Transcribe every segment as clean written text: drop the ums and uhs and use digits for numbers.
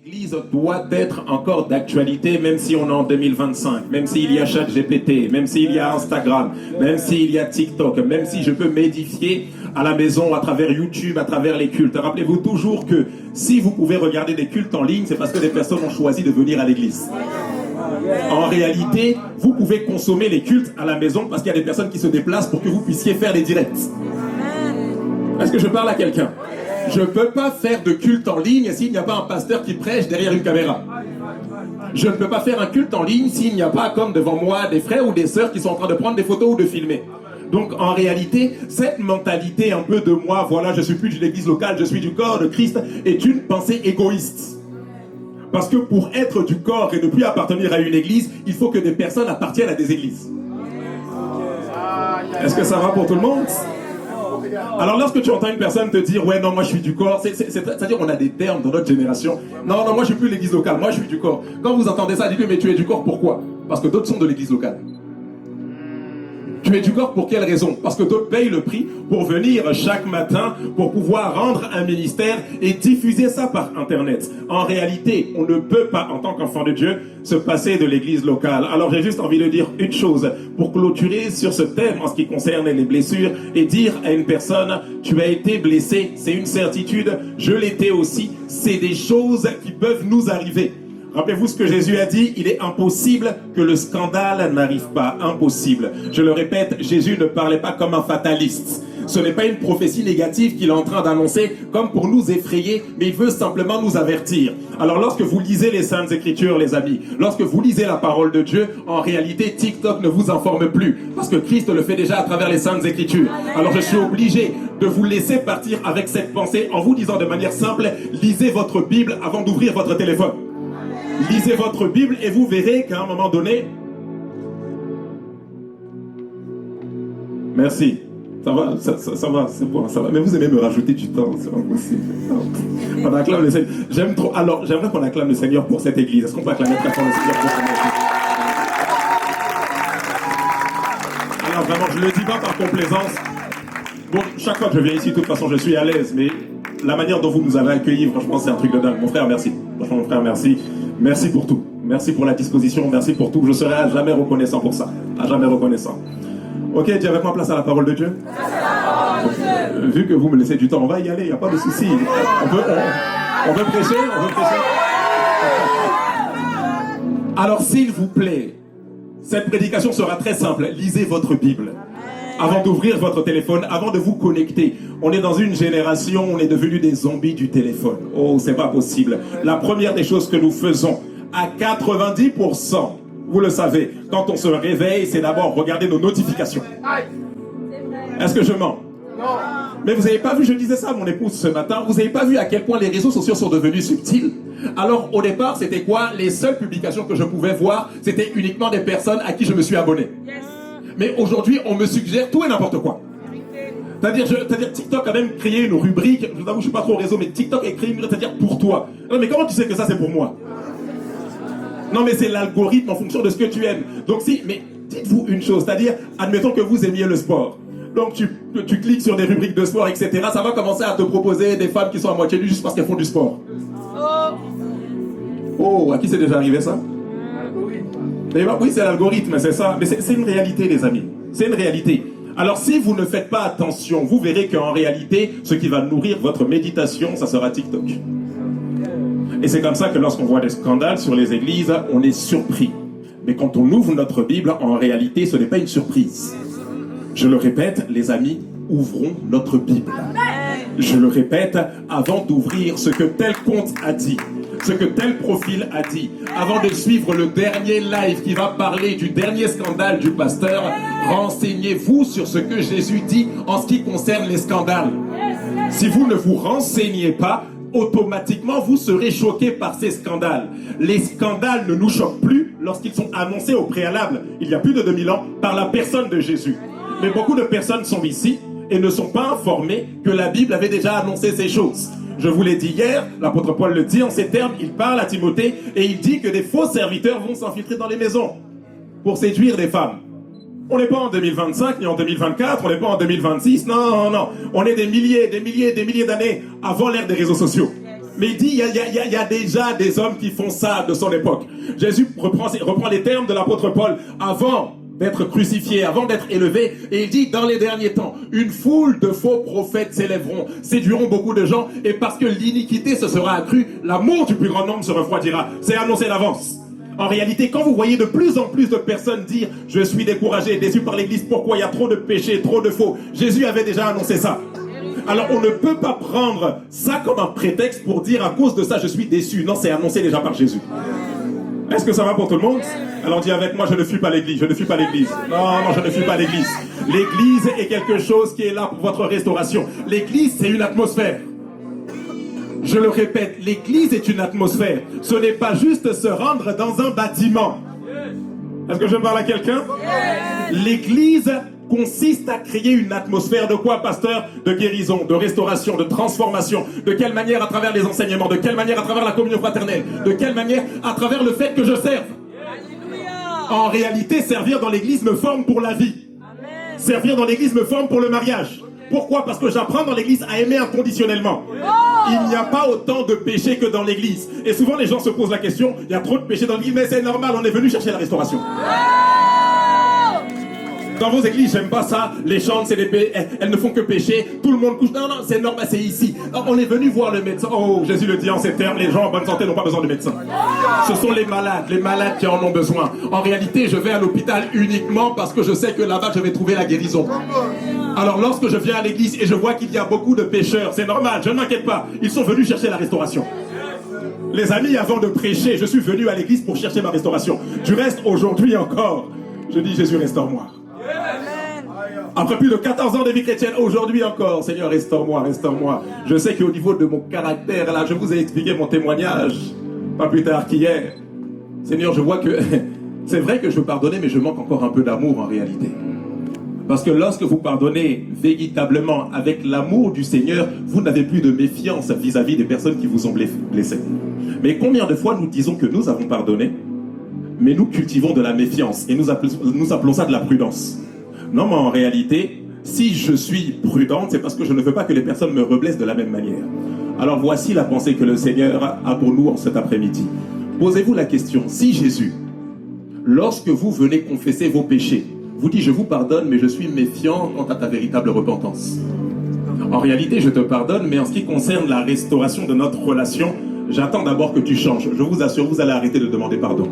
L'Église doit être encore d'actualité, même si on est en 2025, même s'il y a ChatGPT, même s'il y a Instagram, même s'il y a TikTok, même si je peux m'édifier à la maison à travers YouTube, à travers les cultes. Rappelez-vous toujours que si vous pouvez regarder des cultes en ligne, c'est parce que des personnes ont choisi de venir à l'église. En réalité, vous pouvez consommer les cultes à la maison parce qu'il y a des personnes qui se déplacent pour que vous puissiez faire des directs. Est-ce que je parle à quelqu'un? Je ne peux pas faire de culte en ligne s'il n'y a pas un pasteur qui prêche derrière une caméra. Je ne peux pas faire un culte en ligne s'il n'y a pas, comme devant moi, des frères ou des sœurs qui sont en train de prendre des photos ou de filmer. Donc en réalité, cette mentalité un peu de moi, voilà, je suis plus de l'église locale, je suis du corps de Christ, est une pensée égoïste. Parce que pour être du corps et ne plus appartenir à une église, il faut que des personnes appartiennent à des églises. Est-ce que ça va pour tout le monde? Alors lorsque tu entends une personne te dire ouais non moi je suis du corps, c'est-à-dire on a des termes dans notre génération. Non moi je suis plus l'église locale, moi je suis du corps. Quand vous entendez ça, dites-lui mais tu es du corps pourquoi? Parce que d'autres sont de l'église locale. Tu es du corps pour quelle raison? Parce que d'autres payent le prix pour venir chaque matin pour pouvoir rendre un ministère et diffuser ça par internet. En réalité, on ne peut pas en tant qu'enfant de Dieu se passer de l'église locale. Alors j'ai juste envie de dire une chose pour clôturer sur ce thème en ce qui concerne les blessures et dire à une personne tu as été blessé, c'est une certitude, je l'étais aussi, c'est des choses qui peuvent nous arriver. Rappelez-vous ce que Jésus a dit, il est impossible que le scandale n'arrive pas, impossible. Je le répète, Jésus ne parlait pas comme un fataliste. Ce n'est pas une prophétie négative qu'il est en train d'annoncer comme pour nous effrayer, mais il veut simplement nous avertir. Alors lorsque vous lisez les Saintes Écritures, les amis, lorsque vous lisez la parole de Dieu, en réalité TikTok ne vous informe plus, parce que Christ le fait déjà à travers les Saintes Écritures. Alors je suis obligé de vous laisser partir avec cette pensée en vous disant de manière simple, lisez votre Bible avant d'ouvrir votre téléphone. Lisez votre Bible et vous verrez qu'à un moment donné... Merci. Ça va, ça va, c'est bon, ça va. Mais vous aimez me rajouter du temps, c'est pas possible. On acclame le Seigneur. J'aime trop. Alors, j'aimerais qu'on acclame le Seigneur pour cette église. Est-ce qu'on peut acclamer très fort le Seigneur pour cette église? Alors vraiment, je ne le dis pas par complaisance. Bon, chaque fois que je viens ici, de toute façon, je suis à l'aise, mais la manière dont vous nous avez accueillis, franchement, c'est un truc de dingue. Mon frère, merci. Franchement, mon frère, merci. Merci pour tout. Merci pour la disposition. Merci pour tout. Je serai à jamais reconnaissant pour ça. À jamais reconnaissant. Ok, tu avec moi place à la parole de Dieu. Vu que vous me laissez du temps, on va y aller. Il n'y a pas de souci. On veut prêcher. Alors, s'il vous plaît, cette prédication sera très simple. Lisez votre Bible. Avant d'ouvrir votre téléphone, avant de vous connecter. On est dans une génération, on est devenus des zombies du téléphone. Oh, c'est pas possible. La première des choses que nous faisons, à 90%, vous le savez, quand on se réveille, c'est d'abord regarder nos notifications. Est-ce que je mens? Non. Mais vous n'avez pas vu, je disais ça à mon épouse ce matin, vous n'avez pas vu à quel point les réseaux sociaux sont devenus subtils? Alors au départ, c'était quoi? Les seules publications que je pouvais voir, c'était uniquement des personnes à qui je me suis abonné. Mais aujourd'hui, on me suggère tout et n'importe quoi. C'est-à-dire TikTok a même créé une rubrique, je vous avoue, je ne suis pas trop au réseau, mais TikTok a créé une rubrique, c'est-à-dire pour toi. Non, mais comment tu sais que ça, c'est pour moi? Non, mais c'est l'algorithme en fonction de ce que tu aimes. Donc mais dites-vous une chose, c'est-à-dire, admettons que vous aimiez le sport. Donc tu cliques sur des rubriques de sport, etc. Ça va commencer à te proposer des femmes qui sont à moitié nues juste parce qu'elles font du sport. Oh, à qui c'est déjà arrivé ça? Oui, c'est l'algorithme, c'est ça. Mais c'est une réalité, les amis. C'est une réalité. Alors, si vous ne faites pas attention, vous verrez qu'en réalité, ce qui va nourrir votre méditation, ça sera TikTok. Et c'est comme ça que lorsqu'on voit des scandales sur les églises, on est surpris. Mais quand on ouvre notre Bible, en réalité, ce n'est pas une surprise. Je le répète, les amis, ouvrons notre Bible. Je le répète, avant d'ouvrir ce que tel compte a dit, ce que tel profil a dit, avant de suivre le dernier live qui va parler du dernier scandale du pasteur, renseignez-vous sur ce que Jésus dit en ce qui concerne les scandales. Si vous ne vous renseignez pas, automatiquement vous serez choqués par ces scandales. Les scandales ne nous choquent plus lorsqu'ils sont annoncés au préalable, il y a plus de 2000 ans, par la personne de Jésus. Mais beaucoup de personnes sont ici et ne sont pas informées que la Bible avait déjà annoncé ces choses. Je vous l'ai dit hier, l'apôtre Paul le dit en ces termes, il parle à Timothée et il dit que des faux serviteurs vont s'infiltrer dans les maisons pour séduire des femmes. On n'est pas en 2025 ni en 2024, on n'est pas en 2026, non. On est des milliers d'années avant l'ère des réseaux sociaux. Mais il dit, il y a déjà des hommes qui font ça de son époque. Jésus reprend les termes de l'apôtre Paul avant d'être crucifié, avant d'être élevé, et il dit, dans les derniers temps, une foule de faux prophètes s'élèveront, séduiront beaucoup de gens, et parce que l'iniquité se sera accrue, l'amour du plus grand nombre se refroidira. C'est annoncé d'avance. En réalité, quand vous voyez de plus en plus de personnes dire « Je suis découragé, déçu par l'Église, pourquoi il y a trop de péchés, trop de faux ?» Jésus avait déjà annoncé ça. Alors on ne peut pas prendre ça comme un prétexte pour dire « À cause de ça, je suis déçu ». Non, c'est annoncé déjà par Jésus. Est-ce que ça va pour tout le monde? Alors dis avec moi, je ne fuis pas l'Église, je ne fuis pas l'Église. Non, je ne fuis pas l'Église. L'Église est quelque chose qui est là pour votre restauration. L'Église, c'est une atmosphère. Je le répète, l'Église est une atmosphère. Ce n'est pas juste se rendre dans un bâtiment. Est-ce que je parle à quelqu'un? L'Église consiste à créer une atmosphère de quoi, pasteur? De guérison, de restauration, de transformation. De quelle manière? À travers les enseignements. De quelle manière? À travers la communion fraternelle. De quelle manière? À travers le fait que je serve. En réalité, servir dans l'Église me forme pour la vie. Servir dans l'Église me forme pour le mariage. Pourquoi? Parce que j'apprends dans l'Église à aimer inconditionnellement. Il n'y a pas autant de péchés que dans l'Église. Et souvent les gens se posent la question, il y a trop de péchés dans l'Église, mais c'est normal, on est venu chercher la restauration. Dans vos églises, j'aime pas ça, les chants, elles ne font que pécher, tout le monde couche. Non, c'est normal, c'est ici. On est venu voir le médecin. Oh, Jésus le dit en ces termes, les gens en bonne santé n'ont pas besoin de médecin. Ce sont les malades qui en ont besoin. En réalité, je vais à l'hôpital uniquement parce que je sais que là-bas, je vais trouver la guérison. Alors lorsque je viens à l'église et je vois qu'il y a beaucoup de pécheurs, c'est normal, je ne m'inquiète pas, ils sont venus chercher la restauration. Les amis, avant de prêcher, je suis venu à l'église pour chercher ma restauration. Du reste, aujourd'hui encore, je dis Jésus, restaure-moi. Après plus de 14 ans de vie chrétienne, aujourd'hui encore, Seigneur, restaure-moi, restaure-moi. Je sais qu'au niveau de mon caractère, là, je vous ai expliqué mon témoignage, pas plus tard qu'hier. Seigneur, je vois que c'est vrai que je veux pardonner, mais je manque encore un peu d'amour en réalité. Parce que lorsque vous pardonnez véritablement avec l'amour du Seigneur, vous n'avez plus de méfiance vis-à-vis des personnes qui vous ont blessé. Mais combien de fois nous disons que nous avons pardonné, mais nous cultivons de la méfiance et nous appelons ça de la prudence? Non, mais en réalité, si je suis prudente, c'est parce que je ne veux pas que les personnes me reblessent de la même manière. Alors voici la pensée que le Seigneur a pour nous en cet après-midi. Posez-vous la question, si Jésus, lorsque vous venez confesser vos péchés, vous dit je vous pardonne, mais je suis méfiant quant à ta véritable repentance. En réalité, je te pardonne, mais en ce qui concerne la restauration de notre relation, j'attends d'abord que tu changes. Je vous assure, vous allez arrêter de demander pardon.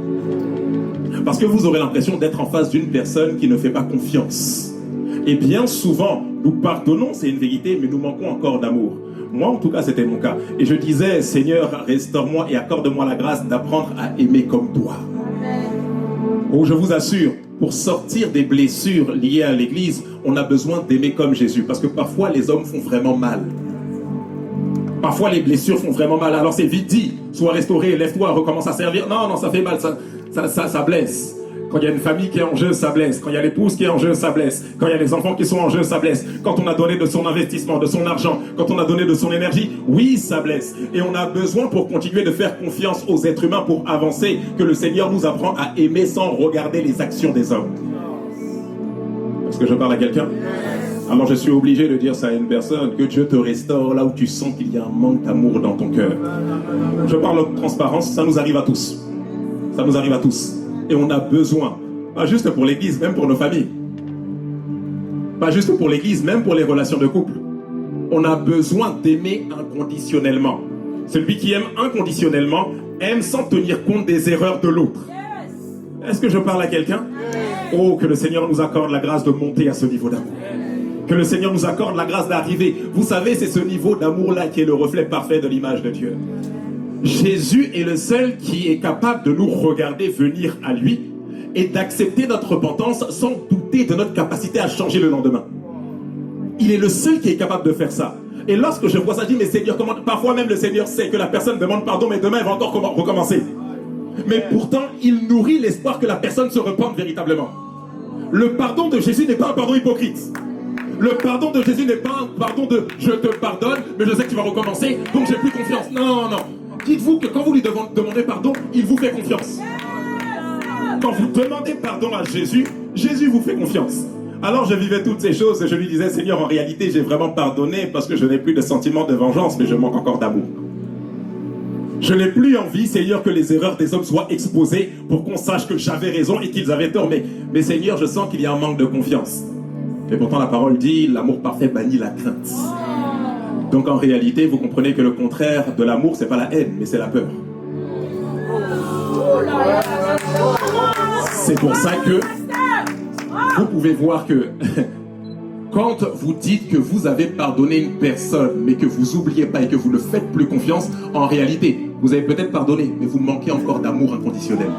Parce que vous aurez l'impression d'être en face d'une personne qui ne fait pas confiance. Et bien souvent, nous pardonnons, c'est une vérité, mais nous manquons encore d'amour. Moi, en tout cas, c'était mon cas. Et je disais, Seigneur, restaure-moi et accorde-moi la grâce d'apprendre à aimer comme toi. Oh, je vous assure, pour sortir des blessures liées à l'Église, on a besoin d'aimer comme Jésus. Parce que parfois, les hommes font vraiment mal. Parfois, les blessures font vraiment mal. Alors, c'est vite dit. Sois restauré, lève-toi, recommence à servir. Non, ça fait mal, ça blesse. Quand il y a une famille qui est en jeu, ça blesse. Quand il y a l'épouse qui est en jeu, ça blesse. Quand il y a les enfants qui sont en jeu, ça blesse. Quand on a donné de son investissement, de son argent, quand on a donné de son énergie, oui, ça blesse. Et on a besoin pour continuer de faire confiance aux êtres humains pour avancer, que le Seigneur nous apprend à aimer sans regarder les actions des hommes. Est-ce que je parle à quelqu'un? Alors je suis obligé de dire ça à une personne, que Dieu te restaure là où tu sens qu'il y a un manque d'amour dans ton cœur. Je parle de transparence, ça nous arrive à tous. Ça nous arrive à tous. Et on a besoin, pas juste pour l'Église, même pour nos familles. Pas juste pour l'Église, même pour les relations de couple. On a besoin d'aimer inconditionnellement. Celui qui aime inconditionnellement aime sans tenir compte des erreurs de l'autre. Est-ce que je parle à quelqu'un? Oh, que le Seigneur nous accorde la grâce de monter à ce niveau d'amour. Que le Seigneur nous accorde la grâce d'arriver. Vous savez, c'est ce niveau d'amour-là qui est le reflet parfait de l'image de Dieu. Jésus est le seul qui est capable de nous regarder venir à lui et d'accepter notre repentance sans douter de notre capacité à changer le lendemain. Il est le seul qui est capable de faire ça. Et lorsque je vois ça, je dis, mais Seigneur, comment... Parfois même le Seigneur sait que la personne demande pardon, mais demain elle va encore recommencer. Mais pourtant, il nourrit l'espoir que la personne se repente véritablement. Le pardon de Jésus n'est pas un pardon hypocrite. Le pardon de Jésus n'est pas un pardon de « je te pardonne, mais je sais que tu vas recommencer, donc j'ai plus confiance ». Non. Dites-vous que quand vous lui demandez pardon, il vous fait confiance. Quand vous demandez pardon à Jésus, Jésus vous fait confiance. Alors je vivais toutes ces choses et je lui disais, Seigneur, en réalité, j'ai vraiment pardonné parce que je n'ai plus de sentiment de vengeance, mais je manque encore d'amour. Je n'ai plus envie, Seigneur, que les erreurs des hommes soient exposées pour qu'on sache que j'avais raison et qu'ils avaient tort. Mais Seigneur, je sens qu'il y a un manque de confiance. Et pourtant, la parole dit, l'amour parfait bannit la crainte. Donc en réalité, vous comprenez que le contraire de l'amour, c'est pas la haine, mais c'est la peur. C'est pour ça que vous pouvez voir que quand vous dites que vous avez pardonné une personne, mais que vous n'oubliez pas et que vous ne faites plus confiance, en réalité, vous avez peut-être pardonné, mais vous manquez encore d'amour inconditionnel.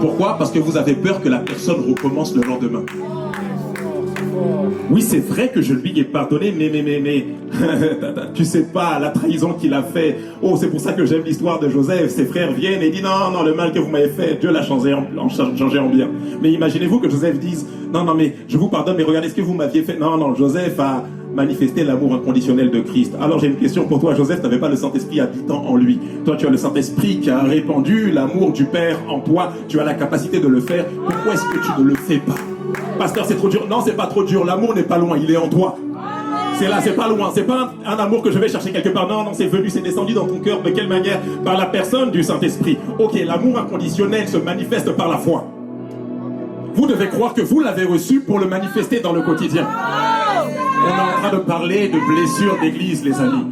Pourquoi? Parce que vous avez peur que la personne recommence le lendemain. Oui, c'est vrai que je lui ai pardonné, mais tu sais pas la trahison qu'il a fait. Oh, c'est pour ça que j'aime l'histoire de Joseph. Ses frères viennent et disent non, le mal que vous m'avez fait, Dieu l'a changé en bien. Mais imaginez-vous que Joseph dise non, mais je vous pardonne, mais regardez ce que vous m'aviez fait. Non, Joseph a manifesté l'amour inconditionnel de Christ. Alors j'ai une question pour toi. Joseph n'avait pas le Saint-Esprit habitant en lui. Toi, tu as le Saint-Esprit qui a répandu l'amour du Père en toi. Tu as la capacité de le faire. Pourquoi est-ce que tu ne le fais pas? Pasteur, c'est trop dur. Non, c'est pas trop dur. L'amour n'est pas loin, il est en toi. C'est là, c'est pas loin. C'est pas un amour que je vais chercher quelque part. Non, c'est venu, c'est descendu dans ton cœur. De quelle manière? Par la personne du Saint-Esprit. Ok, l'amour inconditionnel se manifeste par la foi. Vous devez croire que vous l'avez reçu pour le manifester dans le quotidien. On est en train de parler de blessures d'église, les amis.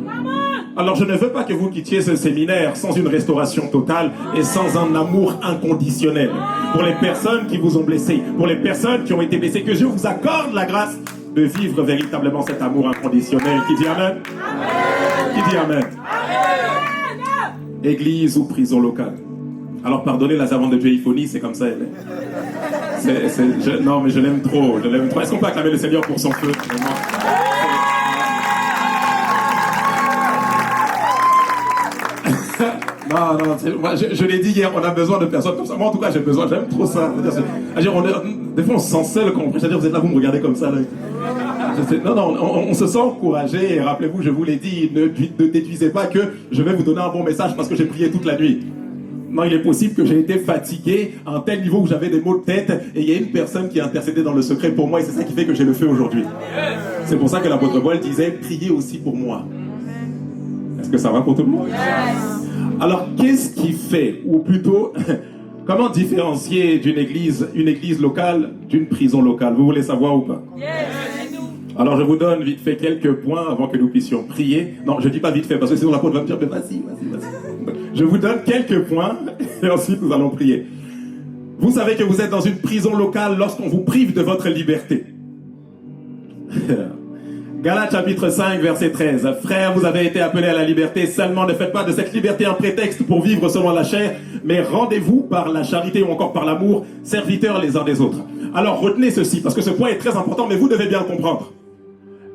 Alors je ne veux pas que vous quittiez ce séminaire sans une restauration totale et sans un amour inconditionnel. Pour les personnes qui vous ont blessé, pour les personnes qui ont été blessées, que Dieu vous accorde la grâce de vivre véritablement cet amour inconditionnel. Qui dit Amen? Qui dit Amen? Église ou prison locale. Alors pardonnez la servante de Dieu Iphonie, c'est comme ça elle est. Non mais je l'aime trop, Est-ce qu'on peut acclamer le Seigneur pour son feu? Non, moi, je l'ai dit hier, on a besoin de personnes comme ça. Moi, en tout cas, j'aime trop ça. Des fois, on se sent seul quand on prêche. Vous êtes là, vous me regardez comme ça. Là. On se sent encouragé. Et rappelez-vous, je vous l'ai dit, ne déduisez pas que je vais vous donner un bon message parce que j'ai prié toute la nuit. Non, il est possible que j'ai été fatigué à un tel niveau où j'avais des maux de tête et il y a une personne qui a intercédé dans le secret pour moi et c'est ça qui fait que j'ai le feu aujourd'hui. C'est pour ça que l'apôtre Paul disait, priez aussi pour moi. Est-ce que ça va pour tout le monde? Alors, qu'est-ce qui fait, ou plutôt, comment différencier une église locale d'une prison locale? Vous voulez savoir ou pas? Alors, je vous donne vite fait quelques points avant que nous puissions prier. Non, je ne dis pas vite fait, parce que sinon l'apôtre va me dire, mais vas-y. Je vous donne quelques points, et ensuite nous allons prier. Vous savez que vous êtes dans une prison locale lorsqu'on vous prive de votre liberté. Galates chapitre 5, verset 13. Frères, vous avez été appelés à la liberté, seulement ne faites pas de cette liberté un prétexte pour vivre selon la chair, mais rendez-vous par la charité ou encore par l'amour, serviteurs les uns des autres. Alors retenez ceci, parce que ce point est très important, mais vous devez bien le comprendre.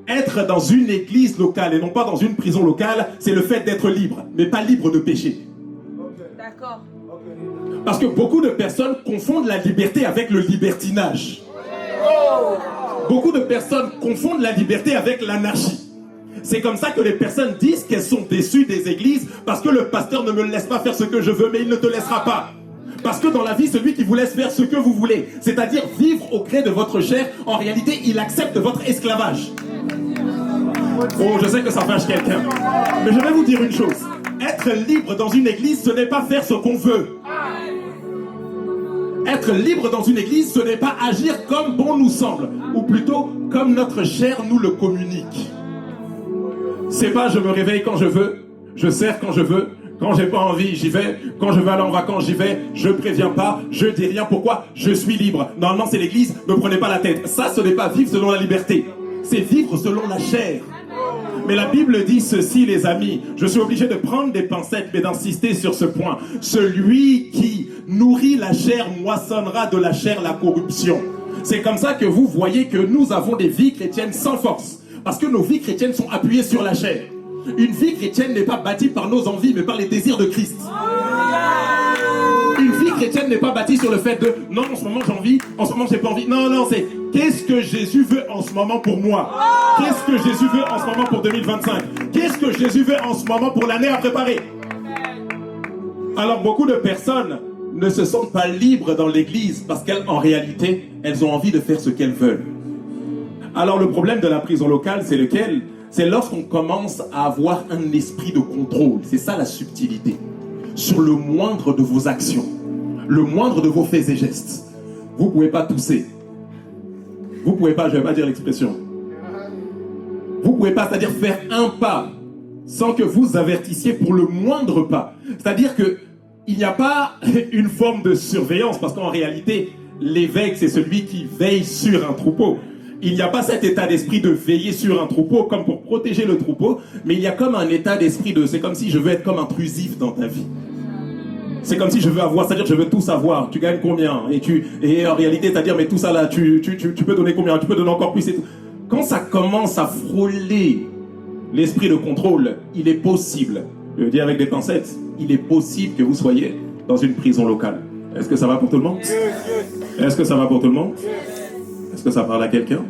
Être dans une église locale et non pas dans une prison locale, c'est le fait d'être libre, mais pas libre de pécher. D'accord. Parce que beaucoup de personnes confondent la liberté avec le libertinage. Beaucoup de personnes confondent la liberté avec l'anarchie. C'est comme ça que les personnes disent qu'elles sont déçues des églises parce que le pasteur ne me laisse pas faire ce que je veux, mais il ne te laissera pas. Parce que dans la vie, celui qui vous laisse faire ce que vous voulez, c'est-à-dire vivre au gré de votre chair, en réalité, il accepte votre esclavage. Oh, je sais que ça fâche quelqu'un. Mais je vais vous dire une chose. Être libre dans une église, ce n'est pas faire ce qu'on veut. Être libre dans une église, ce n'est pas agir comme bon nous semble, ou plutôt comme notre chair nous le communique. C'est pas je me réveille quand je veux, je sers quand je veux, quand j'ai pas envie j'y vais, quand je veux aller en vacances j'y vais, je préviens pas, je dis rien, pourquoi? Je suis libre. Normalement c'est l'église, ne prenez pas la tête. Ça ce n'est pas vivre selon la liberté, c'est vivre selon la chair. Mais la Bible dit ceci, les amis. Je suis obligé de prendre des pincettes, mais d'insister sur ce point. Celui qui nourrit la chair moissonnera de la chair la corruption. C'est comme ça que vous voyez que nous avons des vies chrétiennes sans force. Parce que nos vies chrétiennes sont appuyées sur la chair. Une vie chrétienne n'est pas bâtie par nos envies, mais par les désirs de Christ. Une vie chrétienne n'est pas bâtie sur le fait de non, en ce moment j'ai envie, en ce moment j'ai pas envie. Non, c'est qu'est-ce que Jésus veut en ce moment pour moi? Qu'est-ce que Jésus veut en ce moment pour 2025? Qu'est-ce que Jésus veut en ce moment pour l'année à préparer? Alors beaucoup de personnes ne se sentent pas libres dans l'église parce qu'en réalité, elles ont envie de faire ce qu'elles veulent. Alors le problème de la prison locale, c'est lequel? C'est lorsqu'on commence à avoir un esprit de contrôle. C'est ça la subtilité. Sur le moindre de vos actions, le moindre de vos faits et gestes. Vous ne pouvez pas tousser. Vous ne pouvez pas, je ne vais pas dire l'expression. Vous ne pouvez pas, c'est-à-dire faire un pas sans que vous avertissiez pour le moindre pas. C'est-à-dire qu'il n'y a pas une forme de surveillance, parce qu'en réalité, l'évêque, c'est celui qui veille sur un troupeau. Il n'y a pas cet état d'esprit de veiller sur un troupeau comme pour protéger le troupeau, mais il y a comme un état d'esprit de... C'est comme si je veux être comme intrusif dans ta vie. C'est comme si je veux avoir, c'est-à-dire je veux tout savoir. Tu gagnes combien? Et en réalité, c'est-à-dire, mais tout ça là, tu peux donner combien? Tu peux donner encore plus et tout. Quand ça commence à frôler l'esprit de contrôle, il est possible, je le dis avec des pincettes, il est possible que vous soyez dans une prison locale. Est-ce que ça va pour tout le monde? Est-ce que ça va pour tout le monde? Est-ce que ça parle à quelqu'un?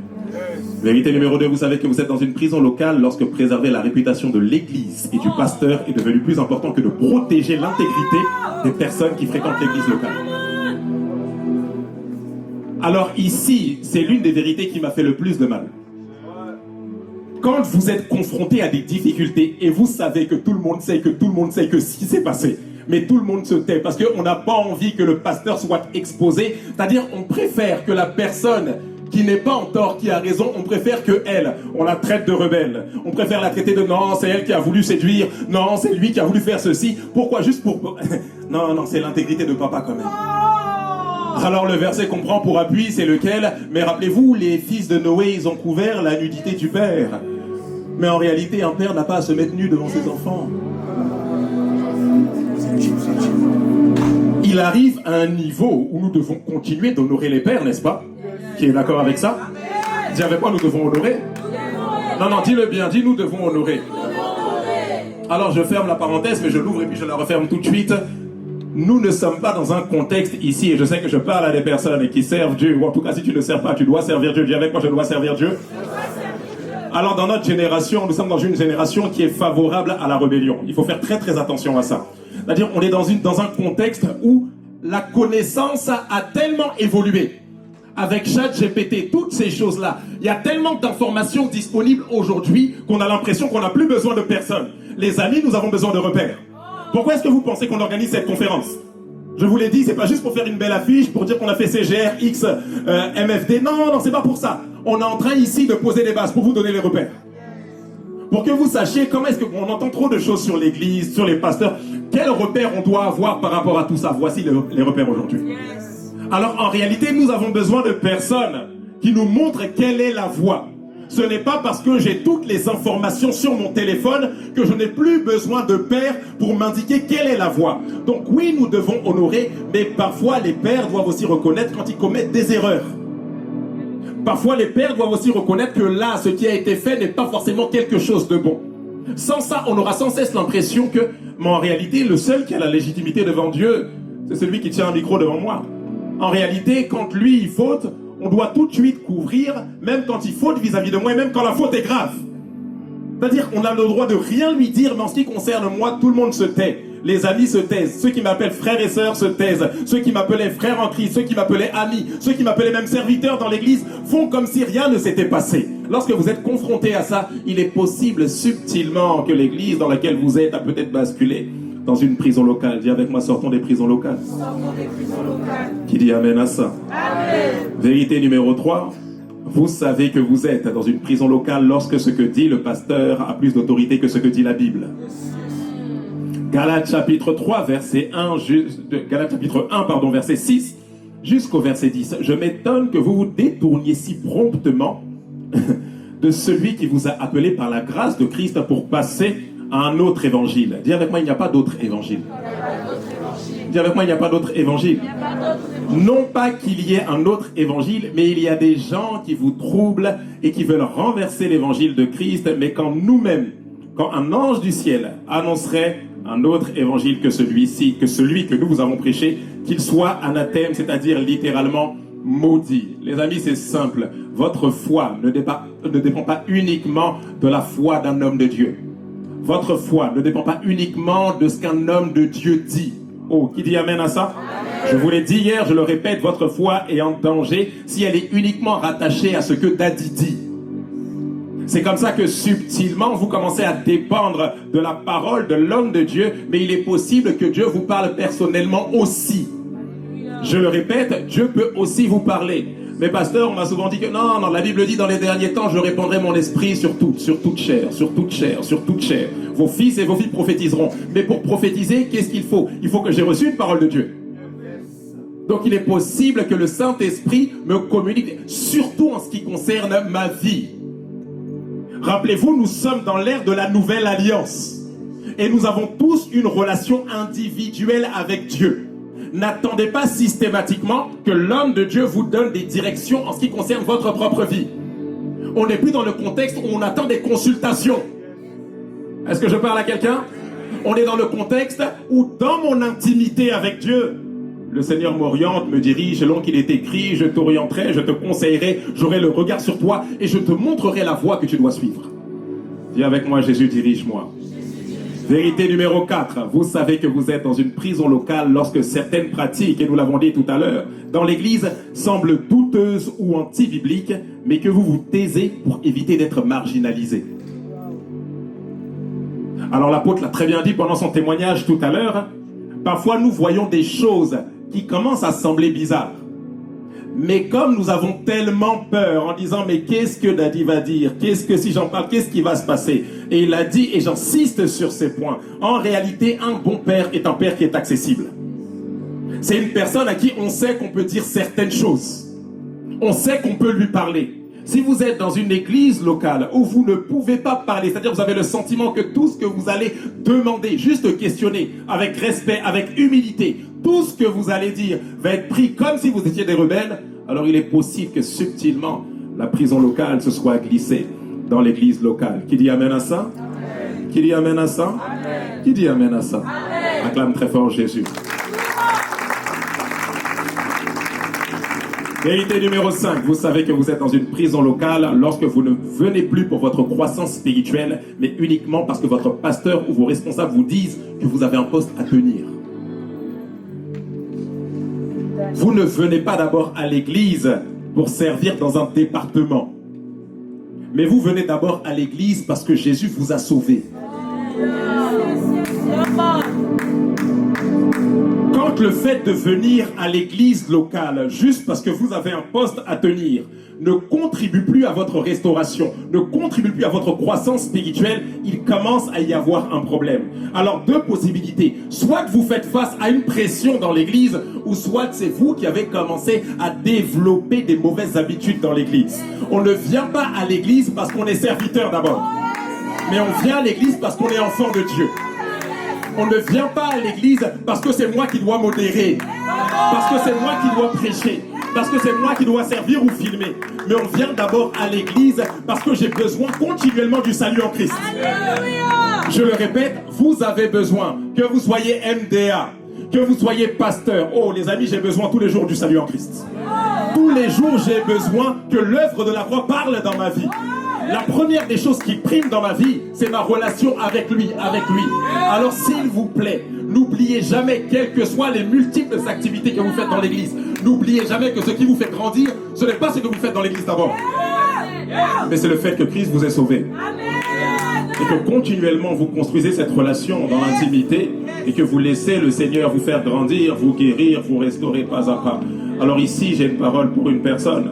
Vérité numéro 2, vous savez que vous êtes dans une prison locale lorsque préserver la réputation de l'église et du pasteur est devenu plus important que de protéger l'intégrité des personnes qui fréquentent l'église locale. Alors ici, c'est l'une des vérités qui m'a fait le plus de mal. Quand vous êtes confronté à des difficultés et vous savez que tout le monde sait que ce qui s'est passé, mais tout le monde se tait parce qu'on n'a pas envie que le pasteur soit exposé, c'est-à-dire on préfère que la personne qui n'est pas en tort, qui a raison, on préfère que elle, on la traite de rebelle. On préfère la traiter de non, c'est elle qui a voulu séduire, non, c'est lui qui a voulu faire ceci. Pourquoi? Juste pour... Non, c'est l'intégrité de papa quand même. Alors le verset qu'on prend pour appui, c'est lequel? Mais rappelez-vous, les fils de Noé, ils ont couvert la nudité du père. Mais en réalité, un père n'a pas à se mettre nu devant ses enfants. Il arrive à un niveau où nous devons continuer d'honorer les pères, n'est-ce pas? Qui est d'accord avec ça? Dis avec moi, nous devons honorer. Non, dis-le bien, dis nous devons honorer. Alors je ferme la parenthèse, mais je l'ouvre et puis je la referme tout de suite. Nous ne sommes pas dans un contexte ici, et je sais que je parle à des personnes qui servent Dieu, ou en tout cas si tu ne sers pas, tu dois servir Dieu. Dis avec moi, je dois servir Dieu. Alors dans notre génération, nous sommes dans une génération qui est favorable à la rébellion. Il faut faire très très attention à ça. C'est-à-dire on est dans un contexte où la connaissance a tellement évolué. Avec ChatGPT, toutes ces choses-là, il y a tellement d'informations disponibles aujourd'hui qu'on a l'impression qu'on n'a plus besoin de personne. Les amis, nous avons besoin de repères. Pourquoi est-ce que vous pensez qu'on organise cette conférence? Je vous l'ai dit, c'est pas juste pour faire une belle affiche, pour dire qu'on a fait CGR, X, MFD. Non, c'est pas pour ça. On est en train ici de poser les bases pour vous donner les repères. Pour que vous sachiez comment est-ce qu'on entend trop de choses sur l'église, sur les pasteurs. Quels repères on doit avoir par rapport à tout ça? Voici les repères aujourd'hui. Alors en réalité, nous avons besoin de personnes qui nous montrent quelle est la voie. Ce n'est pas parce que j'ai toutes les informations sur mon téléphone que je n'ai plus besoin de père pour m'indiquer quelle est la voie. Donc oui, nous devons honorer, mais parfois les pères doivent aussi reconnaître quand ils commettent des erreurs. Parfois les pères doivent aussi reconnaître que là, ce qui a été fait n'est pas forcément quelque chose de bon. Sans ça, on aura sans cesse l'impression que, mais en réalité, le seul qui a la légitimité devant Dieu, c'est celui qui tient un micro devant moi. En réalité, quand lui, il faute, on doit tout de suite couvrir, même quand il faute vis-à-vis de moi, et même quand la faute est grave. C'est-à-dire qu'on a le droit de rien lui dire, mais en ce qui concerne moi, tout le monde se tait. Les amis se taisent, ceux qui m'appellent frères et sœurs se taisent, ceux qui m'appelaient frères en Christ, ceux qui m'appelaient amis, ceux qui m'appelaient même serviteurs dans l'église, font comme si rien ne s'était passé. Lorsque vous êtes confronté à ça, il est possible subtilement que l'église dans laquelle vous êtes a peut-être basculé dans une prison locale. Dis avec moi, sortons des prisons locales. Sortons des prisons locales. Qui dit amen à ça? Amen. Vérité numéro 3. Vous savez que vous êtes dans une prison locale lorsque ce que dit le pasteur a plus d'autorité que ce que dit la Bible. Galates chapitre 3, verset 1, Galates chapitre 1, verset 6, jusqu'au verset 10. Je m'étonne que vous vous détourniez si promptement de celui qui vous a appelé par la grâce de Christ pour passer à un autre évangile. Dis avec moi, il n'y a pas d'autre évangile. Dis avec moi, il n'y a pas d'autre évangile. Non pas qu'il y ait un autre évangile, mais il y a des gens qui vous troublent et qui veulent renverser l'évangile de Christ, mais quand un ange du ciel annoncerait un autre évangile que celui-ci, que celui que nous vous avons prêché, qu'il soit anathème, c'est-à-dire littéralement maudit. Les amis, c'est simple. Votre foi ne dépend pas uniquement de la foi d'un homme de Dieu. Votre foi ne dépend pas uniquement de ce qu'un homme de Dieu dit. Oh, qui dit amen à ça? Amen. Je vous l'ai dit hier, je le répète, votre foi est en danger si elle est uniquement rattachée à ce que Daddy dit. C'est comme ça que subtilement, vous commencez à dépendre de la parole de l'homme de Dieu, mais il est possible que Dieu vous parle personnellement aussi. Je le répète, Dieu peut aussi vous parler. Mais pasteur, on m'a souvent dit que non, la Bible dit dans les derniers temps, je répandrai mon esprit sur toute chair, sur toute chair, sur toute chair. Vos fils et vos filles prophétiseront. Mais pour prophétiser, qu'est-ce qu'il faut? Il faut que j'ai reçu une parole de Dieu. Donc il est possible que le Saint-Esprit me communique, surtout en ce qui concerne ma vie. Rappelez-vous, nous sommes dans l'ère de la nouvelle alliance. Et nous avons tous une relation individuelle avec Dieu. N'attendez pas systématiquement que l'homme de Dieu vous donne des directions en ce qui concerne votre propre vie. On n'est plus dans le contexte où on attend des consultations. Est-ce que je parle à quelqu'un? On est dans le contexte où, dans mon intimité avec Dieu, le Seigneur m'oriente, me dirige, selon qu'il est écrit, je t'orienterai, je te conseillerai, j'aurai le regard sur toi et je te montrerai la voie que tu dois suivre. Dis avec moi, Jésus, dirige-moi. Vérité numéro 4, vous savez que vous êtes dans une prison locale lorsque certaines pratiques, et nous l'avons dit tout à l'heure, dans l'église semblent douteuses ou anti-bibliques, mais que vous vous taisez pour éviter d'être marginalisé. Alors l'apôtre l'a très bien dit pendant son témoignage tout à l'heure, parfois nous voyons des choses qui commencent à sembler bizarres. Mais comme nous avons tellement peur en disant mais qu'est-ce que Daddy va dire? Qu'est-ce que si j'en parle, qu'est-ce qui va se passer? Et il a dit, et j'insiste sur ces points, en réalité un bon père est un père qui est accessible. C'est une personne à qui on sait qu'on peut dire certaines choses. On sait qu'on peut lui parler. Si vous êtes dans une église locale où vous ne pouvez pas parler, c'est-à-dire vous avez le sentiment que tout ce que vous allez demander, juste questionner, avec respect, avec humilité, tout ce que vous allez dire va être pris comme si vous étiez des rebelles, alors il est possible que subtilement, la prison locale se soit glissée dans l'église locale. Qui dit amen à ça? Amen. Qui dit amen à ça? Amen. Qui dit amen à ça? Amen. Acclame très fort Jésus. Vérité numéro 5, vous savez que vous êtes dans une prison locale lorsque vous ne venez plus pour votre croissance spirituelle, mais uniquement parce que votre pasteur ou vos responsables vous disent que vous avez un poste à tenir. Vous ne venez pas d'abord à l'église pour servir dans un département, mais vous venez d'abord à l'église parce que Jésus vous a sauvé. Quand le fait de venir à l'église locale juste parce que vous avez un poste à tenir ne contribue plus à votre restauration, ne contribue plus à votre croissance spirituelle, il commence à y avoir un problème. Alors deux possibilités, soit vous faites face à une pression dans l'église, ou soit c'est vous qui avez commencé à développer des mauvaises habitudes dans l'église. On ne vient pas à l'église parce qu'on est serviteur d'abord, mais on vient à l'église parce qu'on est enfant de Dieu. On ne vient pas à l'église parce que c'est moi qui dois modérer, parce que c'est moi qui dois prêcher, parce que c'est moi qui dois servir ou filmer. Mais on vient d'abord à l'église parce que j'ai besoin continuellement du salut en Christ. Alléluia. Je le répète, vous avez besoin, que vous soyez MDA, que vous soyez pasteur. Oh les amis, j'ai besoin tous les jours du salut en Christ. Tous les jours, j'ai besoin que l'œuvre de la croix parle dans ma vie. La première des choses qui prime dans ma vie, c'est ma relation avec lui, Alors s'il vous plaît, n'oubliez jamais, quelles que soient les multiples activités que vous faites dans l'église, n'oubliez jamais que ce qui vous fait grandir, ce n'est pas ce que vous faites dans l'église d'abord, mais c'est le fait que Christ vous ait sauvé. Et que continuellement vous construisez cette relation dans l'intimité et que vous laissez le Seigneur vous faire grandir, vous guérir, vous restaurer pas à pas. Alors ici, j'ai une parole pour une personne.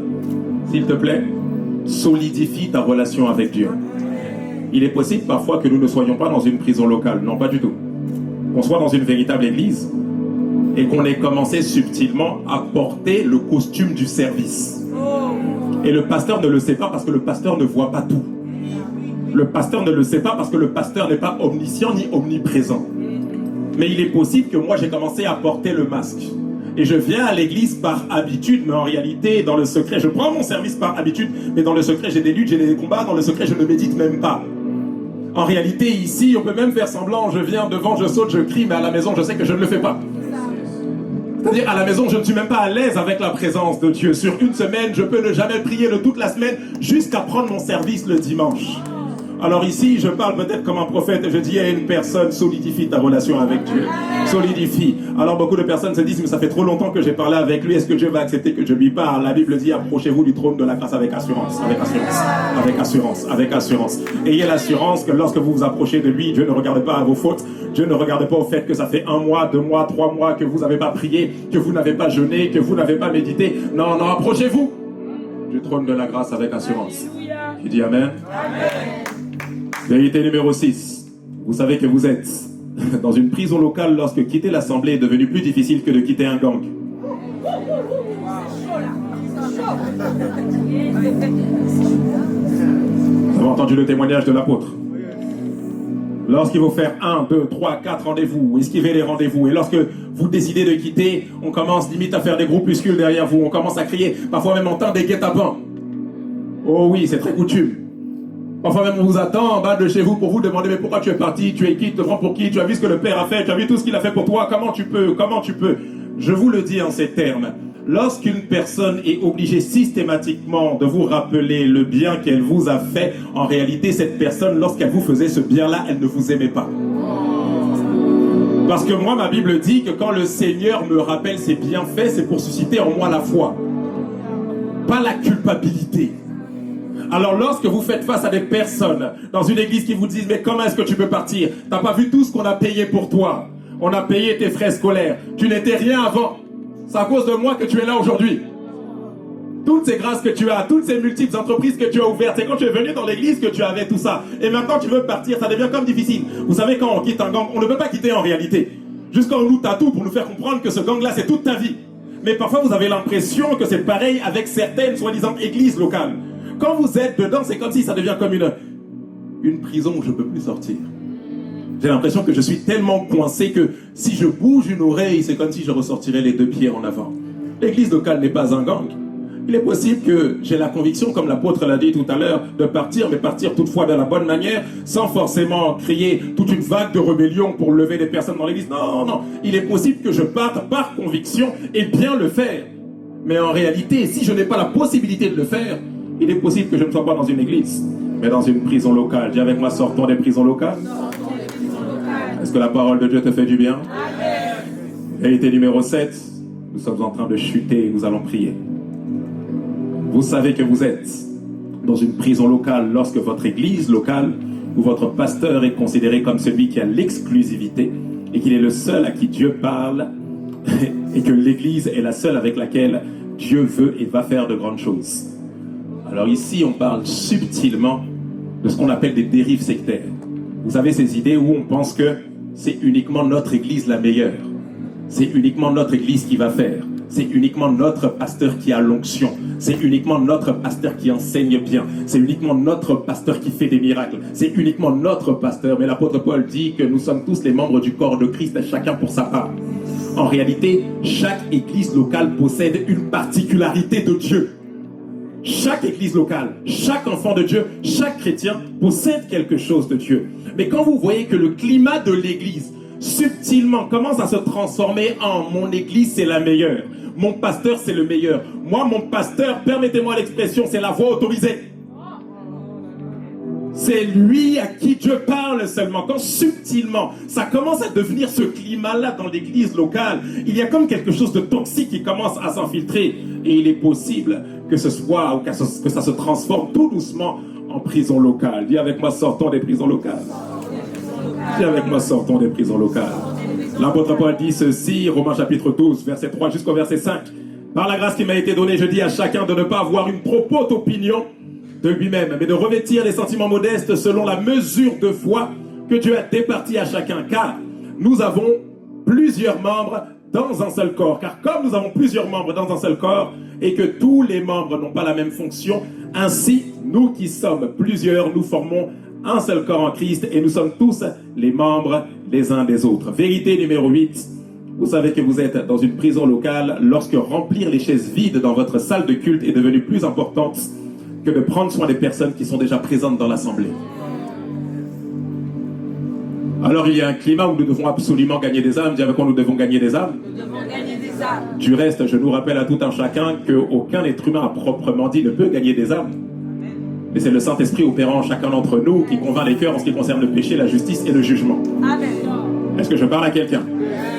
S'il te plaît, solidifie ta relation avec Dieu. Il est possible parfois que nous ne soyons pas dans une prison locale, non pas du tout. Qu'on soit dans une véritable église et qu'on ait commencé subtilement à porter le costume du service. Et le pasteur ne le sait pas parce que le pasteur ne voit pas tout. Le pasteur ne le sait pas parce que le pasteur n'est pas omniscient ni omniprésent. Mais il est possible que moi j'ai commencé à porter le masque. Et je viens à l'église par habitude, mais en réalité, dans le secret, je prends mon service par habitude, mais dans le secret, j'ai des luttes, j'ai des combats, dans le secret, je ne médite même pas. En réalité, ici, on peut même faire semblant, je viens devant, je saute, je crie, mais à la maison, je sais que je ne le fais pas. C'est-à-dire, à la maison, je ne suis même pas à l'aise avec la présence de Dieu. Sur une semaine, je peux ne jamais prier de toute la semaine, jusqu'à prendre mon service le dimanche. Alors ici, je parle peut-être comme un prophète, je dis à une personne, solidifie ta relation avec Dieu. Solidifie. Alors beaucoup de personnes se disent, mais ça fait trop longtemps que j'ai parlé avec lui, est-ce que Dieu va accepter que je lui parle? La Bible dit, approchez-vous du trône de la grâce avec assurance, avec assurance, avec assurance, avec assurance. Ayez l'assurance que lorsque vous vous approchez de lui, Dieu ne regarde pas à vos fautes, Dieu ne regarde pas au fait que ça fait 1 mois, 2 mois, 3 mois que vous n'avez pas prié, que vous n'avez pas jeûné, que vous n'avez pas médité. Non, non, approchez-vous du trône de la grâce avec assurance. Je dis Amen. Amen. Vérité numéro 6. Vous savez que vous êtes dans une prison locale lorsque quitter l'assemblée est devenu plus difficile que de quitter un gang. Vous avez entendu le témoignage de l'apôtre. Lorsqu'il faut faire 1, 2, 3, 4 rendez-vous, esquiver les rendez-vous, et lorsque vous décidez de quitter, on commence limite à faire des groupuscules derrière vous, on commence à crier, parfois même on entend des guet-apens. Oh oui, c'est très coutume. Parfois même on vous attend en bas de chez vous pour vous demander mais pourquoi tu es parti, tu es qui, tu te prends pour qui, tu as vu ce que le Père a fait, tu as vu tout ce qu'il a fait pour toi, comment tu peux. Je vous le dis en ces termes, lorsqu'une personne est obligée systématiquement de vous rappeler le bien qu'elle vous a fait, en réalité cette personne, lorsqu'elle vous faisait ce bien-là, elle ne vous aimait pas. Parce que moi, ma Bible dit que quand le Seigneur me rappelle ses bienfaits, c'est pour susciter en moi la foi, pas la culpabilité. Alors lorsque vous faites face à des personnes dans une église qui vous disent mais comment est-ce que tu peux partir? T'as pas vu tout ce qu'on a payé pour toi? On a payé tes frais scolaires. Tu n'étais rien avant. C'est à cause de moi que tu es là aujourd'hui. Toutes ces grâces que tu as, toutes ces multiples entreprises que tu as ouvertes, c'est quand tu es venu dans l'église que tu avais tout ça. Et maintenant tu veux partir, ça devient comme difficile. Vous savez quand on quitte un gang, on ne peut pas quitter en réalité. Jusqu'à on nous tatoue pour nous faire comprendre que ce gang-là c'est toute ta vie. Mais parfois vous avez l'impression que c'est pareil avec certaines soi-disant églises locales. Quand vous êtes dedans, c'est comme si ça devient comme une prison où je ne peux plus sortir. J'ai l'impression que je suis tellement coincé que si je bouge une oreille, c'est comme si je ressortirais les 2 pieds en avant. L'église locale n'est pas un gang. Il est possible que j'ai la conviction, comme l'apôtre l'a dit tout à l'heure, de partir, mais partir toutefois de la bonne manière, sans forcément créer toute une vague de rébellion pour lever des personnes dans l'église. Non, non, il est possible que je parte par conviction et bien le faire. Mais en réalité, si je n'ai pas la possibilité de le faire, il est possible que je ne sois pas dans une église, mais dans une prison locale. Dis avec moi, sortons des prisons locales. Est-ce que la parole de Dieu te fait du bien? Vérité numéro 7. Nous sommes en train de chuter et nous allons prier. Vous savez que vous êtes dans une prison locale lorsque votre église locale ou votre pasteur est considéré comme celui qui a l'exclusivité et qu'il est le seul à qui Dieu parle et que l'église est la seule avec laquelle Dieu veut et va faire de grandes choses. Alors ici, on parle subtilement de ce qu'on appelle des dérives sectaires. Vous avez ces idées où on pense que c'est uniquement notre église la meilleure. C'est uniquement notre église qui va faire. C'est uniquement notre pasteur qui a l'onction. C'est uniquement notre pasteur qui enseigne bien. C'est uniquement notre pasteur qui fait des miracles. C'est uniquement notre pasteur. Mais l'apôtre Paul dit que nous sommes tous les membres du corps de Christ, chacun pour sa part. En réalité, chaque église locale possède une particularité de Dieu. Chaque église locale, chaque enfant de Dieu, chaque chrétien possède quelque chose de Dieu. Mais quand vous voyez que le climat de l'église, subtilement, commence à se transformer en « mon église, c'est la meilleure ». Mon pasteur, c'est le meilleur. Moi, mon pasteur, permettez-moi l'expression, c'est la voix autorisée. C'est lui à qui Dieu parle seulement. Quand subtilement, ça commence à devenir ce climat-là dans l'église locale, il y a comme quelque chose de toxique qui commence à s'infiltrer. Et il est possible que ce soit, ou que ça se transforme tout doucement en prison locale. Dis avec moi, sortons des prisons locales. Dis avec moi, sortons des prisons locales. L'apôtre Paul dit ceci, Romains chapitre 12, verset 3 jusqu'au verset 5. Par la grâce qui m'a été donnée, je dis à chacun de ne pas avoir une trop haute opinion de lui-même, mais de revêtir les sentiments modestes selon la mesure de foi que Dieu a départie à chacun. Car nous avons plusieurs membres dans un seul corps. Car comme nous avons plusieurs membres dans un seul corps, et que tous les membres n'ont pas la même fonction, ainsi, nous qui sommes plusieurs, nous formons un seul corps en Christ, et nous sommes tous les membres les uns des autres. Vérité numéro 8. Vous savez que vous êtes dans une prison locale lorsque remplir les chaises vides dans votre salle de culte est devenu plus importante que de prendre soin des personnes qui sont déjà présentes dans l'assemblée. Alors il y a un climat où nous devons absolument gagner des âmes. Dis avec quoi nous devons gagner des âmes. Nous devons gagner des âmes. Du reste, je nous rappelle à tout un chacun qu'aucun être humain à proprement dit ne peut gagner des âmes. Mais c'est le Saint-Esprit opérant en chacun d'entre nous qui convainc les cœurs en ce qui concerne le péché, la justice et le jugement. Amen. Est-ce que je parle à quelqu'un?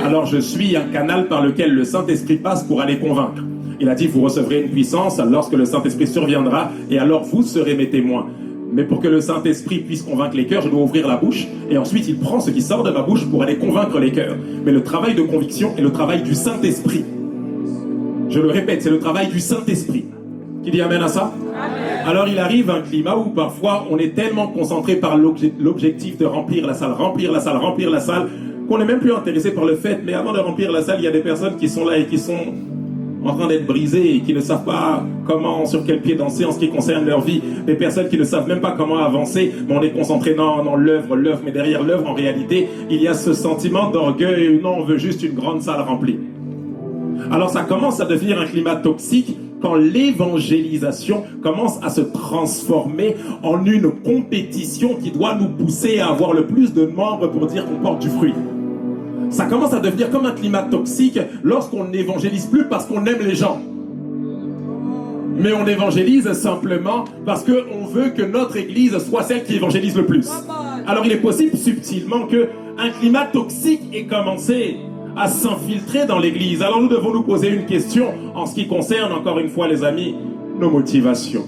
Alors je suis un canal par lequel le Saint-Esprit passe pour aller convaincre. Il a dit, vous recevrez une puissance lorsque le Saint-Esprit surviendra, et alors vous serez mes témoins. Mais pour que le Saint-Esprit puisse convaincre les cœurs, je dois ouvrir la bouche, et ensuite il prend ce qui sort de ma bouche pour aller convaincre les cœurs. Mais le travail de conviction est le travail du Saint-Esprit. Je le répète, c'est le travail du Saint-Esprit. Qui dit amen à ça? Amen. Alors il arrive un climat où parfois on est tellement concentré par l'objectif de remplir la salle, qu'on n'est même plus intéressé par le fait, mais avant de remplir la salle, il y a des personnes qui sont là et qui sont en train d'être brisées et qui ne savent pas comment, sur quel pied danser en ce qui concerne leur vie. Des personnes qui ne savent même pas comment avancer, mais on est concentré, non, l'œuvre, mais derrière l'œuvre, en réalité, il y a ce sentiment d'orgueil, non, on veut juste une grande salle remplie. Alors ça commence à devenir un climat toxique quand l'évangélisation commence à se transformer en une compétition qui doit nous pousser à avoir le plus de membres pour dire qu'on porte du fruit. Ça commence à devenir comme un climat toxique lorsqu'on n'évangélise plus parce qu'on aime les gens. Mais on évangélise simplement parce qu'on veut que notre église soit celle qui évangélise le plus. Alors il est possible subtilement qu'un climat toxique ait commencé à s'infiltrer dans l'église. Alors nous devons nous poser une question en ce qui concerne, encore une fois les amis, nos motivations.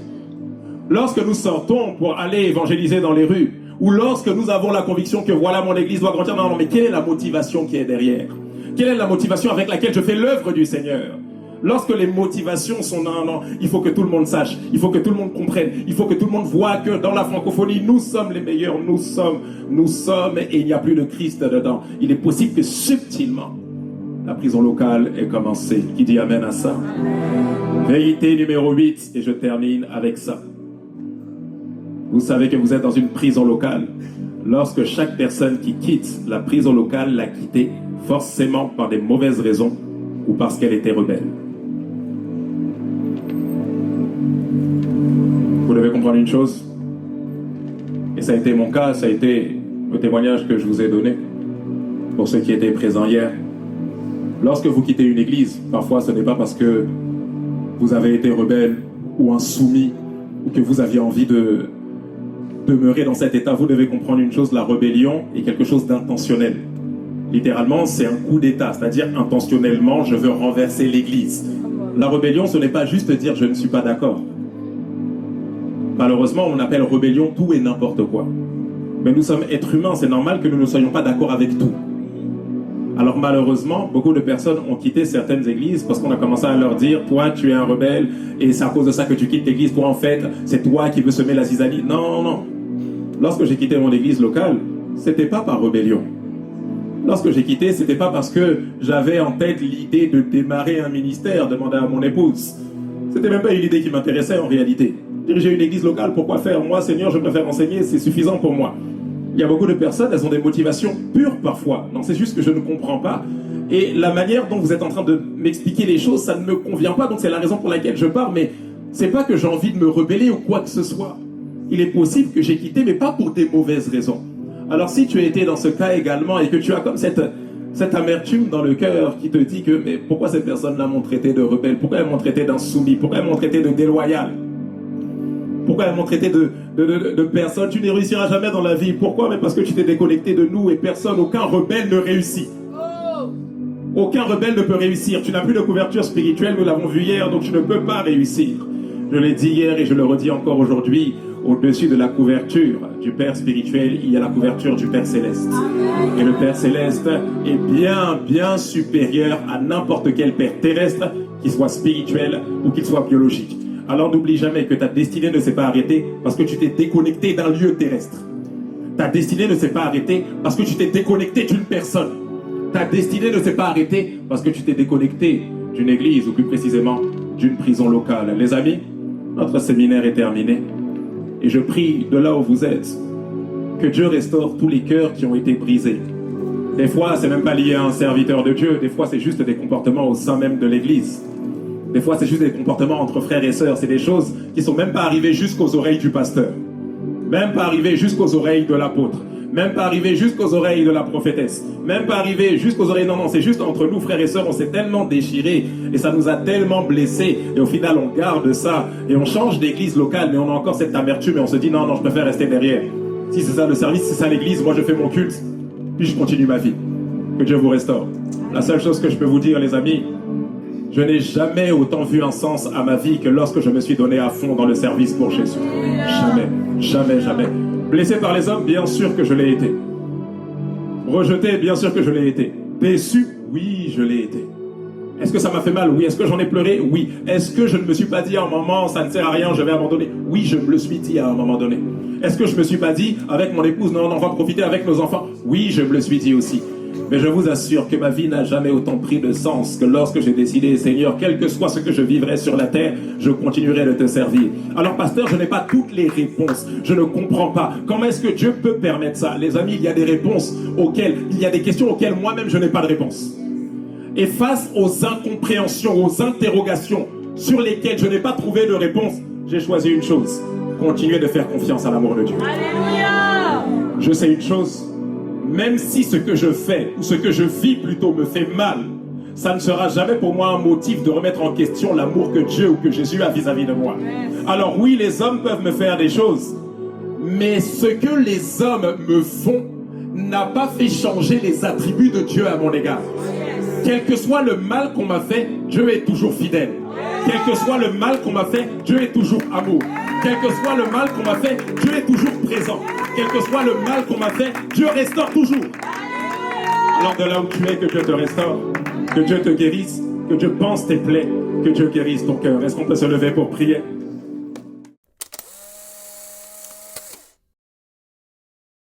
Lorsque nous sortons pour aller évangéliser dans les rues, ou lorsque nous avons la conviction que voilà mon église doit grandir, non, mais quelle est la motivation qui est derrière? Quelle est la motivation avec laquelle je fais l'œuvre du Seigneur? Lorsque les motivations sont non, il faut que tout le monde sache, il faut que tout le monde comprenne, il faut que tout le monde voit que dans la francophonie, nous sommes les meilleurs, nous sommes, et il n'y a plus de Christ dedans. Il est possible que subtilement, la prison locale ait commencé. Qui dit amen à ça? Vérité numéro 8, et je termine avec ça. Vous savez que vous êtes dans une prison locale. Lorsque chaque personne qui quitte la prison locale l'a quittée forcément par des mauvaises raisons ou parce qu'elle était rebelle. Vous devez comprendre une chose, et ça a été mon cas, ça a été le témoignage que je vous ai donné pour ceux qui étaient présents hier. Lorsque vous quittez une église, parfois ce n'est pas parce que vous avez été rebelle ou insoumis ou que vous aviez envie de demeurer dans cet état. Vous devez comprendre une chose, la rébellion est quelque chose d'intentionnel. Littéralement, c'est un coup d'état, c'est-à-dire intentionnellement, je veux renverser l'église. La rébellion, ce n'est pas juste dire je ne suis pas d'accord. Malheureusement, on appelle rébellion tout et n'importe quoi. Mais nous sommes êtres humains, c'est normal que nous ne soyons pas d'accord avec tout. Alors malheureusement, beaucoup de personnes ont quitté certaines églises parce qu'on a commencé à leur dire « Toi, tu es un rebelle et c'est à cause de ça que tu quittes l'église. Toi, en fait, c'est toi qui veux semer la zizanie. » Non. Lorsque j'ai quitté mon église locale, c'était pas par rébellion. Lorsque j'ai quitté, c'était pas parce que j'avais en tête l'idée de démarrer un ministère, demander à mon épouse. C'était même pas une idée qui m'intéressait en réalité. Diriger une église locale, pourquoi faire? Moi, Seigneur, je préfère enseigner, c'est suffisant pour moi. Il y a beaucoup de personnes, elles ont des motivations pures parfois. Non, c'est juste que je ne comprends pas. Et la manière dont vous êtes en train de m'expliquer les choses, ça ne me convient pas. Donc c'est la raison pour laquelle je pars. Mais c'est pas que j'ai envie de me rebeller ou quoi que ce soit. Il est possible que j'ai quitté, mais pas pour des mauvaises raisons. Alors si tu as été dans ce cas également et que tu as comme cette amertume dans le cœur qui te dit que mais pourquoi ces personnes-là m'ont traité de rebelle? Pourquoi elles m'ont traité d'insoumis? Pourquoi elles m'ont traité de déloyal? Pourquoi elles m'ont traité de personnes? Tu ne réussiras jamais dans la vie. Pourquoi? Mais parce que tu t'es déconnecté de nous et personne, aucun rebelle ne réussit. Aucun rebelle ne peut réussir. Tu n'as plus de couverture spirituelle, nous l'avons vu hier, donc tu ne peux pas réussir. Je l'ai dit hier et je le redis encore aujourd'hui. Au-dessus de la couverture du Père spirituel, il y a la couverture du Père céleste. Et le Père céleste est bien supérieur à n'importe quel Père terrestre, qu'il soit spirituel ou qu'il soit biologique. Alors n'oublie jamais que ta destinée ne s'est pas arrêtée parce que tu t'es déconnecté d'un lieu terrestre. Ta destinée ne s'est pas arrêtée parce que tu t'es déconnecté d'une personne. Ta destinée ne s'est pas arrêtée parce que tu t'es déconnecté d'une église ou plus précisément d'une prison locale. Les amis, notre séminaire est terminé. Et je prie de là où vous êtes, que Dieu restaure tous les cœurs qui ont été brisés. Des fois, c'est même pas lié à un serviteur de Dieu. Des fois, c'est juste des comportements au sein même de l'église. Des fois, c'est juste des comportements entre frères et sœurs. C'est des choses qui sont même pas arrivées jusqu'aux oreilles du pasteur. Même pas arrivées jusqu'aux oreilles de l'apôtre. Même pas arriver jusqu'aux oreilles de la prophétesse. Même pas arriver jusqu'aux oreilles. Non, non, c'est juste entre nous, frères et sœurs, on s'est tellement déchirés et ça nous a tellement blessés. Et au final, on garde ça et on change d'église locale, mais on a encore cette amertume et on se dit non, non, je préfère rester derrière. Si c'est ça le service, si c'est ça l'église, moi je fais mon culte, puis je continue ma vie. Que Dieu vous restaure. La seule chose que je peux vous dire, les amis, je n'ai jamais autant vu un sens à ma vie que lorsque je me suis donné à fond dans le service pour Jésus. Jamais, jamais, jamais. Blessé par les hommes, bien sûr que je l'ai été. Rejeté, bien sûr que je l'ai été. Déçu, oui, je l'ai été. Est-ce que ça m'a fait mal? Oui. Est-ce que j'en ai pleuré? Oui. Est-ce que je ne me suis pas dit à un moment, ça ne sert à rien, je vais abandonner? Oui, je me le suis dit à un moment donné. Est-ce que je me suis pas dit, avec mon épouse, non, on va profiter avec nos enfants? Oui, je me le suis dit aussi. Mais je vous assure que ma vie n'a jamais autant pris de sens que lorsque j'ai décidé, Seigneur, quel que soit ce que je vivrai sur la terre, je continuerai de te servir. Alors, pasteur, je n'ai pas toutes les réponses. Je ne comprends pas. Comment est-ce que Dieu peut permettre ça? Les amis, il y a des réponses auxquelles, il y a des questions auxquelles moi-même je n'ai pas de réponse. Et face aux incompréhensions, aux interrogations sur lesquelles je n'ai pas trouvé de réponse, j'ai choisi une chose. Continuer de faire confiance à l'amour de Dieu. Alléluia! Je sais une chose. Même si ce que je fais, ou ce que je vis plutôt, me fait mal, ça ne sera jamais pour moi un motif de remettre en question l'amour que Dieu ou que Jésus a vis-à-vis de moi. Alors oui, les hommes peuvent me faire des choses, mais ce que les hommes me font n'a pas fait changer les attributs de Dieu à mon égard. Quel que soit le mal qu'on m'a fait, Dieu est toujours fidèle. Quel que soit le mal qu'on m'a fait, Dieu est toujours amour. Quel que soit le mal qu'on m'a fait, Dieu est toujours présent. Quel que soit le mal qu'on m'a fait, Dieu restaure toujours. Alors de là où tu es, que Dieu te restaure, que Dieu te guérisse, que Dieu pense tes plaies, que Dieu guérisse ton cœur. Est-ce qu'on peut se lever pour prier?